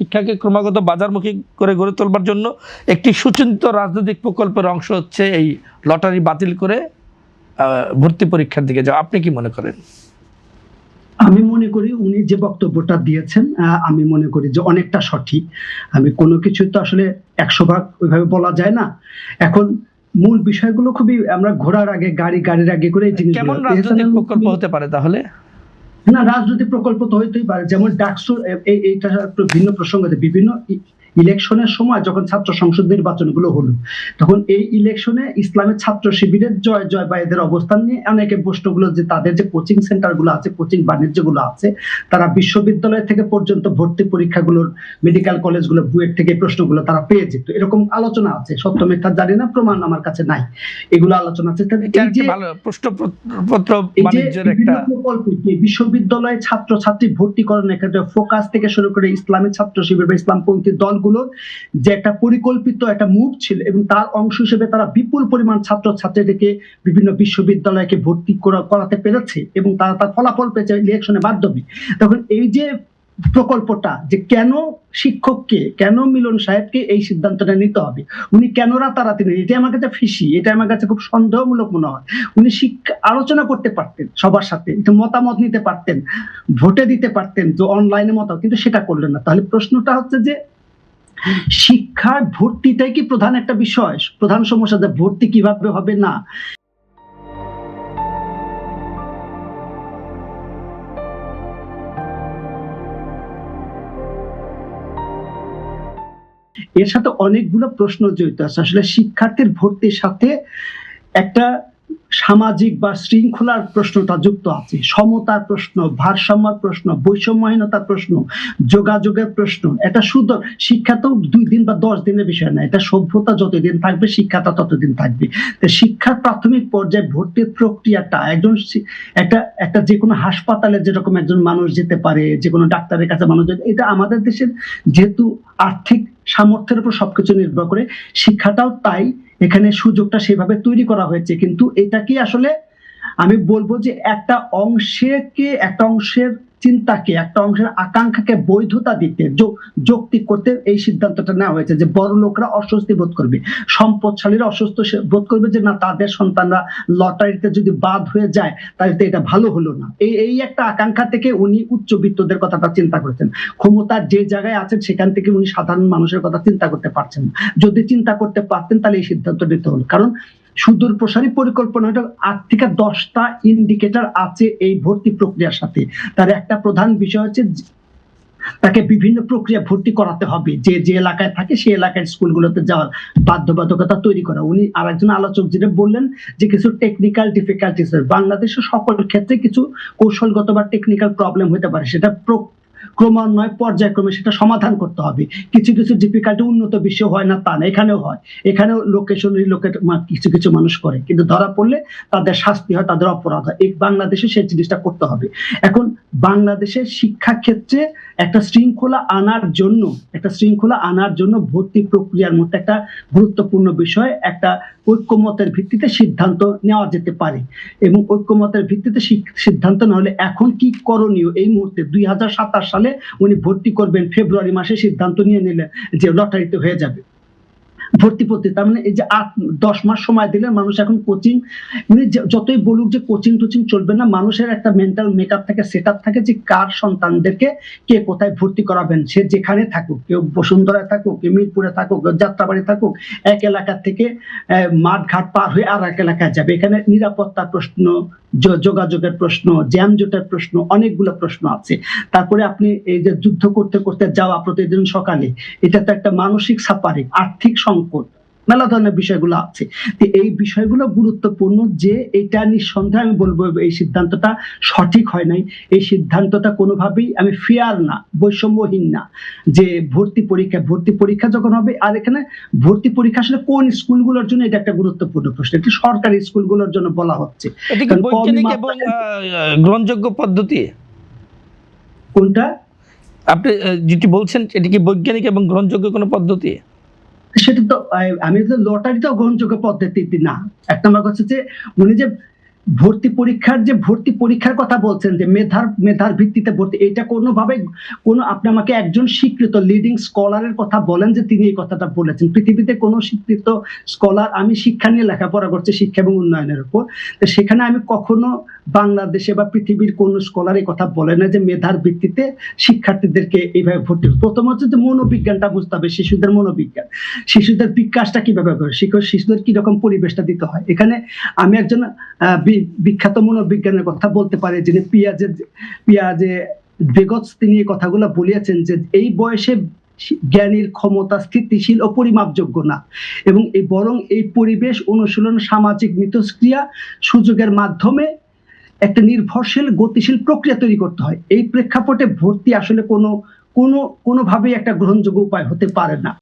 শিক্ষাকে ক্রমাগত বাজারমুখী করে গড়ে তোলবার জন্য একটি সুচিন্তিত রাজনৈতিক প্রকল্পের অংশ হচ্ছে এই লটারি বাতিল করে ভর্তি পরীক্ষার দিকে যাওয়া। আপনি কি মনে করেন? আমি মনে করি উনি যে বক্তব্যটা দিয়েছেন আমি মনে করি যে অনেকটা সঠিক। আমি কোনো কিছু তো আসলে 100% ওইভাবে বলা যায় না। এখন মূল বিষয়গুলো খুবই, আমরা ঘোড়ার আগে গাড়ির আগে করে এই জিনিসগুলো। কেমন রাজনৈতিক প্রকল্প হতে পারে তাহলে? না, রাজনৈতিক প্রকল্প তো হইতেই পারে, যেমন ডাকসু, এইটা ভিন্ন প্রসঙ্গে বিভিন্ন ইলেকশনের সময় যখন ছাত্র সংসদ নির্বাচনগুলো হলো, তখন এই ইলেকশনে ইসলামের ছাত্র শিবিরের জয় বা এদের অবস্থান নিয়ে অনেকে প্রশ্নগুলো, যে তাদের যে কোচিং সেন্টারগুলো আছে, কোচিং বাণিজ্যগুলো আছে, তারা বিশ্ববিদ্যালয় থেকে পর্যন্ত ভর্তি পরীক্ষাগুলোর, মেডিকেল কলেজগুলো, বুয়েট থেকে প্রশ্নগুলো তারা পেয়ে যেত, এরকম আলোচনা আছে। সত্য মিথ্যা জানি না, প্রমাণ আমার কাছে নাই, এগুলো আলোচনা আছে। এই যে প্রশ্নপত্র বাণিজ্যের একটা প্রকল্প, বিশ্ববিদ্যালয়ে ছাত্রছাত্রী ভর্তিকরণের ক্ষেত্রে ফোকাস থেকে শুরু করে ইসলামী ছাত্র শিবির বা ইসলামপন্থী দলগুলোর যে একটা পরিকল্পিত একটা মুভ ছিল, এবং তার অংশ হিসেবে তারা বিপুল পরিমাণ ছাত্রছাত্রীদেরকে বিভিন্ন বিশ্ববিদ্যালয়কে ভর্তি করাতে পেরেছে, এবং তারা তার ফলাফল পেয়েছে ইলেকশনের মাধ্যমে। তখন এই যে প্রকল্পটা, যে কেন শিক্ষককে, কেন মিলন সাহেবকে এই সিদ্ধান্তটা নিতে হবে, উনি কেন রাতারাতি নেই, এটা আমার কাছে ফিসি, এটা আমার কাছে খুব সন্দেহমূলক মনে হয়। উনি আলোচনা করতে পারতেন, সবার সাথে একটু মতামত নিতে পারতেন, ভোটে দিতে পারতেন, যে অনলাইনে মত, কিন্তু সেটা করলেন না। তাহলে প্রশ্নটা হচ্ছে যে শিক্ষার ভর্তিটাই কি প্রধান একটা বিষয়, প্রধান সমস্যা, যে ভর্তি কিভাবে হবে না। এর সাথে অনেকগুলো প্রশ্ন জড়িত আছে। আসলে শিক্ষার্থীর ভর্তির সাথে একটা সামাজিক বা শৃঙ্খলার প্রশ্নটা যুক্ত আছে, সমতার প্রশ্ন, ভারসাম্যের প্রশ্ন, বৈষম্যহীনতার প্রশ্ন, যোগাযোগের প্রশ্ন। এটা শুধু শিক্ষা তো 2 দিন বা 10 দিনের বিষয় না, এটা সভ্যতা যতদিন থাকবে শিক্ষাটা ততদিন থাকবে। তো শিক্ষার প্রাথমিক পর্যায়ে ভর্তির প্রক্রিয়াটা একজন একটা যে কোনো হাসপাতালে যেরকম একজন মানুষ যেতে পারে, যে কোনো ডাক্তারের কাছে মানুষ যেতে, এটা আমাদের দেশের যেহেতু আর্থিক সামর্থ্যের উপর সবকিছু নির্ভর করে, শিক্ষাটাও তাই এখানে সুযোগটা সেভাবে তৈরি করা হয়েছে। কিন্তু এটা কি আসলে আমি বলবো যে একটা অংশের চিন্তাকে, একটা অংশের আকাঙ্ক্ষাকে বৈধতা দিতে, যৌক্তিক করতে এই সিদ্ধান্তটা নেওয়া হয়েছে, যে বড় লোকরা অস্বস্তি বোধ করবে, সম্পদশালীরা অস্বস্তি বোধ করবে, যে না, তাদের সন্তানরা লটারিতে যদি বাদ হয়ে যায় তাহলে তো এটা ভালো হলো না। এই একটা আকাঙ্ক্ষা থেকে উনি উচ্চবিত্তদের কথাটা চিন্তা করেছেন। ক্ষমতার যে জায়গায় আছেন সেখান থেকে উনি সাধারণ মানুষের কথা চিন্তা করতে পারছেন না। যদি চিন্তা করতে পারতেন তাহলে এই সিদ্ধান্ত নিতে হলো। কারণ সুদূর প্রসারী পরিকল্পনা, 8 থেকে 10টা ইন্ডিকেটর আছে এই ভর্তি প্রক্রিয়ার সাথে। তার একটা প্রধান বিষয় হচ্ছে তাকে বিভিন্ন প্রক্রিয়া ভর্তি করাতে হবে, যে এলাকায় থাকে সেই এলাকার স্কুলগুলোতে যাওয়ার বাধ্যবাধকতা তৈরি করা। উনি আরেকজন আলোচক যেটা বললেন, যে কিছু টেকনিক্যাল ডিফিকাল্টিস, বাংলাদেশের সকল ক্ষেত্রে কিছু কৌশলগত বা টেকনিক্যাল প্রবলেম হতে পারে, সেটা ক্রমান্বয়ে পর্যায়ক্রমে সেটা সমাধান করতে হবে। কিছু ডিফিকাল্টি উন্নত বিশ্বে হয় না তা না, এখানেও হয়। এখানেও লোকেশন রিলোকেট কিছু মানুষ করে, কিন্তু ধরা পড়লে তাদের শাস্তি হয়, তাদের অপরাধ হয়। এই বাংলাদেশে সেই জিনিসটা করতে হবে। এখন বাংলাদেশের শিক্ষা ক্ষেত্রে একটা শৃঙ্খলা আনার জন্য ভর্তি প্রক্রিয়ার মধ্যে একটা গুরুত্বপূর্ণ বিষয়, একটা ঐক্যমতের ভিত্তিতে সিদ্ধান্ত নেওয়া যেতে পারে। এবং ঐক্যমতের ভিত্তিতে সিদ্ধান্ত না হলে এখন কি করণীয়, এই মুহূর্তে 2027 সালে উনি ভর্তি করবেন, ফেব্রুয়ারি মাসে সিদ্ধান্ত নিয়ে নিলেন যে লটারিতে হয়ে যাবে ভর্তি। তার মানে এই যে 8-10 মাস সময় দিলেন মানুষ, এখন কোচিং, উনি যতই বলুক যে কোচিং চলবে না, মানুষের একটা মেন্টাল মেকআপ থাকে, সেটআপ থাকে, যে কার সন্তানদেরকে কে কোথায় ভর্তি করাবেন। সে যেখানে থাকুক, কেউ বসুন্ধরায় থাকুক, কেউ মিরপুরে থাকুক, কেউ যাত্রাবাড়ি থাকুক, এক এলাকা থেকে মাঠঘাট পার হয়ে আর এক এলাকায় যাবে। এখানে নিরাপত্তার প্রশ্ন, যোগাযোগের প্রশ্ন, জ্যামজটের প্রশ্ন, অনেকগুলো প্রশ্ন আছে। তারপরে আপনি এই যে যুদ্ধ করতে করতে যাওয়া প্রতিদিন সকালে, এটা তো একটা মানসিক সাফারিং, আর্থিক সংকট, মেলা ধরনের বিষয়গুলো আছে। এই বিষয়গুলো গুরুত্বপূর্ণ, যে এটা নিঃসন্দেহে আমি বলবো এই সিদ্ধান্তটা সঠিক হয় নাই। এই সিদ্ধান্তটা কোনোভাবেই আমি ফেয়ার না, বৈষম্যহীন না। যে ভর্তি পরীক্ষা যখন হবে, আর এখানে ভর্তি পরীক্ষা আসলে কোন স্কুলগুলোর জন্য, এটা একটা গুরুত্বপূর্ণ প্রশ্ন। এটি সরকারি স্কুলগুলোর জন্য বলা হচ্ছে। এটা কি বৈজ্ঞানিক এবং গ্রহণযোগ্য পদ্ধতি? কোনটা আপনি যেটি বলছেন, এটি কি বৈজ্ঞানিক এবং গ্রহণযোগ্য কোনো পদ্ধতি? সেটা তো আমি লটারিটাও গ্রহণযোগ্য পদ্ধতি না। এক নম্বর হচ্ছে যে উনি যে ভর্তি পরীক্ষার কথা বলছেন যে মেধার ভিত্তিতে ভর্তি, এটা কোনোভাবে আপনি আমাকে একজন স্বীকৃত লিডিং স্কলারের কথা বলেন যে তিনি এই কথাটা বলেছেন। পৃথিবীতে কোনো স্বীকৃত স্কলার, আমি শিক্ষা নিয়ে লেখাপড়া করছি, শিক্ষা এবং উন্নয়নের উপর, তো সেখানে আমি কখনো বাংলাদেশে বা পৃথিবীর কোন স্কলার এই কথা বলে না যে মেধার ভিত্তিতে শিক্ষার্থীদেরকে এইভাবে ভর্তি। প্রথমত যে মনোবিজ্ঞানটা বুঝতে হবে, শিশুদের মনোবিজ্ঞান, শিশুদের বিকাশটা কিভাবে করে, শিশুদের কিরকম পরিবেশটা দিতে হয়। এখানে আমি একজন বিখ্যাত মনোবিজ্ঞানের কথা বলতে পারি, যিনি পিয়াজে বেগটস, তিনি এই কথাগুলো বলিয়েছেন যে এই বয়সে জ্ঞানীর ক্ষমতা স্থিতিশীল ও পরিমাপযোগ্য না, এবং বরং এই পরিবেশ অনুশীলন, সামাজিক মিথস্ক্রিয়া সুযোগের মাধ্যমে একটা নির্ভরশীল গতিশীল প্রক্রিয়া তৈরি করতে হয়। এই প্রেক্ষাপটে ভর্তি আসলে কোনোভাবেই একটা গ্রহণযোগ্য উপায় হতে পারে না।